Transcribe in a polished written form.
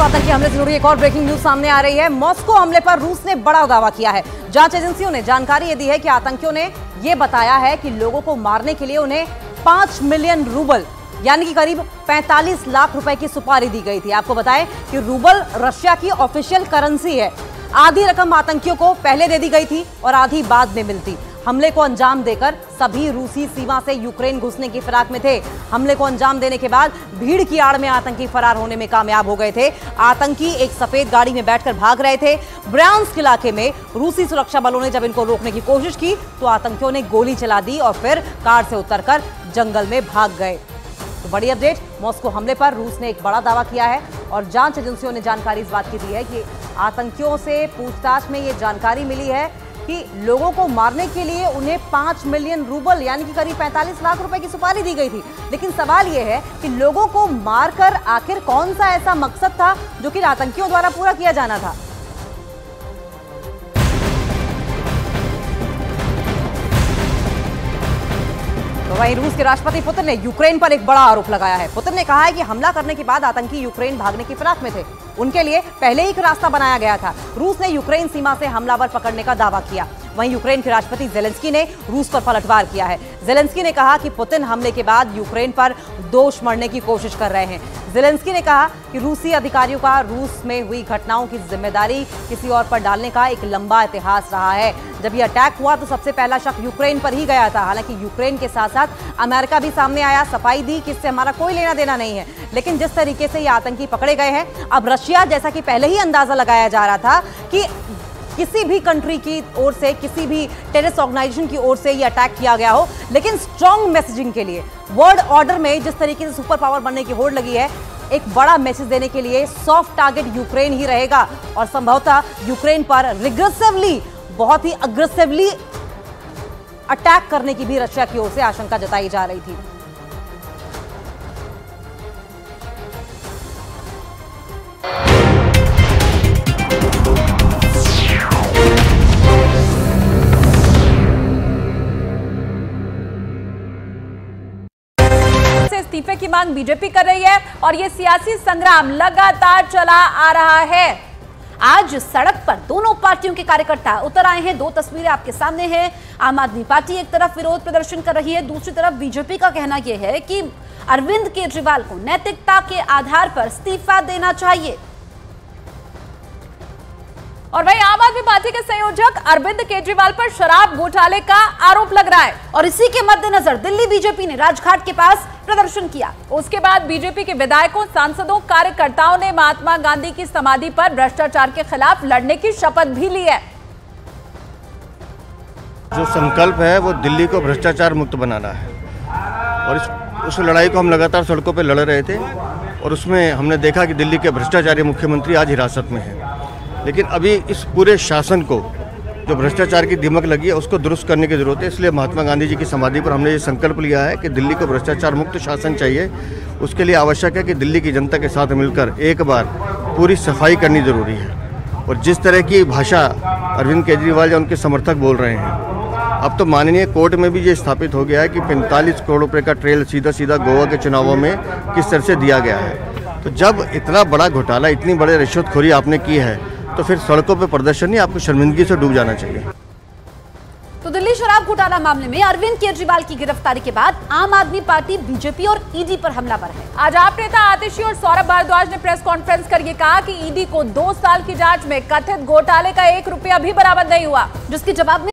आतंकी हमले से जुड़ी एक और ब्रेकिंग न्यूज सामने आ रही है। मॉस्को हमले पर रूस ने बड़ा दावा किया है। जांच एजेंसियों ने जानकारी ये दी है कि आतंकियों ने यह बताया है कि लोगों को मारने के लिए उन्हें 5 मिलियन रूबल यानी कि करीब 45 लाख रुपए की सुपारी दी गई थी। आपको बताएं कि रूबल रशिया की ऑफिशियल करेंसी है। आधी रकम आतंकियों को पहले दे दी गई थी और आधी बाद में मिलती। हमले को अंजाम देकर सभी रूसी सीमा से यूक्रेन घुसने की फिराक में थे। हमले को अंजाम देने के बाद भीड़ की आड़ में आतंकी फरार होने में कामयाब हो गए थे। आतंकी एक सफेद गाड़ी में बैठकर भाग रहे थे। ब्रायांस्क इलाके में रूसी सुरक्षा बलों ने जब इनको रोकने की कोशिश की तो आतंकियों ने गोली चला दी और फिर कार से उतरकर जंगल में भाग गए। तो बड़ी अपडेट, मॉस्को हमले पर रूस ने एक बड़ा दावा किया है और जांच एजेंसियों ने जानकारी इस बात की दी है कि आतंकियों से पूछताछ में ये जानकारी मिली है कि लोगों को मारने के लिए उन्हें 5 मिलियन रूबल यानी कि करीब 45 लाख रुपए की सुपारी दी गई थी। लेकिन सवाल यह है कि लोगों को मारकर आखिर कौन सा ऐसा मकसद था जो कि आतंकियों द्वारा पूरा किया जाना था। तो वहीं रूस के राष्ट्रपति पुतिन ने यूक्रेन पर एक बड़ा आरोप लगाया है। पुतिन ने कहा है कि हमला करने के बाद आतंकी यूक्रेन भागने की फिराक में थे। उनके लिए पहले ही एक रास्ता बनाया गया था। रूस ने यूक्रेन सीमा से हमलावर पकड़ने का दावा किया। वहीं यूक्रेन के राष्ट्रपति ज़ेलेंस्की ने रूस पर पलटवार किया है। ज़ेलेंस्की ने कहा कि पुतिन हमले के बाद यूक्रेन पर दोष मढ़ने की कोशिश कर रहे हैं। ज़ेलेंस्की ने कहा कि रूसी अधिकारियों का रूस में हुई घटनाओं की जिम्मेदारी किसी और पर डालने का एक लंबा इतिहास रहा है। जब यह अटैक हुआ तो सबसे पहला शक यूक्रेन पर ही गया था। हालांकि यूक्रेन के साथ साथ अमेरिका भी सामने आया, सफाई दी कि इससे हमारा कोई लेना देना नहीं है। लेकिन जिस तरीके से ये आतंकी पकड़े गए हैं, अब रशिया, जैसा कि पहले ही अंदाजा लगाया जा रहा था कि किसी भी कंट्री की ओर से, किसी भी टेररिस्ट ऑर्गेनाइजेशन की ओर से ये अटैक किया गया हो, लेकिन स्ट्रॉन्ग मैसेजिंग के लिए वर्ल्ड ऑर्डर में जिस तरीके से सुपर पावर बनने की होड़ लगी है, एक बड़ा मैसेज देने के लिए सॉफ्ट टारगेट यूक्रेन ही रहेगा और संभवतः यूक्रेन पर रिग्रेसिवली, बहुत ही अग्रेसिवली अटैक करने की भी रशिया की ओर से आशंका जताई जा रही थी। इस्तीफे की मांग बीजेपी कर रही है और यह सियासी संग्राम लगातार चला आ रहा है। आज सड़क पर दोनों पार्टियों के कार्यकर्ता उतर आए हैं। दो तस्वीरें आपके सामने हैं। आम आदमी पार्टी एक तरफ विरोध प्रदर्शन कर रही है, दूसरी तरफ बीजेपी का कहना यह है कि अरविंद केजरीवाल को नैतिकता के आधार पर इस्तीफा देना चाहिए। और वहीं आम आदमी पार्टी के संयोजक अरविंद केजरीवाल पर शराब घोटाले का आरोप लग रहा है और इसी के मद्देनजर दिल्ली बीजेपी ने राजघाट के पास प्रदर्शन किया। उसके बाद बीजेपी के विधायकों, सांसदों, कार्यकर्ताओं ने महात्मा गांधी की समाधि पर भ्रष्टाचार के खिलाफ लड़ने की शपथ भी ली है। जो संकल्प है वो दिल्ली को भ्रष्टाचार मुक्त बनाना है और उस लड़ाई को हम लगातार सड़कों पर लड़ रहे थे और उसमें हमने देखा कि दिल्ली के भ्रष्टाचारी मुख्यमंत्री आज हिरासत में हैं। लेकिन अभी इस पूरे शासन को जो भ्रष्टाचार की दीमक लगी है उसको दुरुस्त करने की जरूरत है। इसलिए महात्मा गांधी जी की समाधि पर हमने ये संकल्प लिया है कि दिल्ली को भ्रष्टाचार मुक्त शासन चाहिए। उसके लिए आवश्यक है कि दिल्ली की जनता के साथ मिलकर एक बार पूरी सफाई करनी जरूरी है। और जिस तरह की भाषा अरविंद केजरीवाल या उनके समर्थक बोल रहे हैं, अब तो माननीय कोर्ट में भी ये स्थापित हो गया है कि 45 करोड़ रुपये का ट्रेल सीधा सीधा गोवा के चुनावों में किस तरह से दिया गया है। तो जब इतना बड़ा घोटाला, इतनी बड़े रिश्वतखोरी आपने की है तो फिर सड़कों पे प्रदर्शन नहीं, आपको शर्मिंदगी से डूब जाना चाहिए। तो दिल्ली शराब घोटाला मामले में अरविंद केजरीवाल की गिरफ्तारी के बाद आम आदमी पार्टी, बीजेपी और ईडी पर हमलावर है। आज आप नेता आतिशी और सौरभ भारद्वाज ने प्रेस कॉन्फ्रेंस कर ये कहा कि ईडी को 2 साल की जांच में कथित घोटाले का 1 रुपया भी बरामद नहीं हुआ, जिसके जवाब में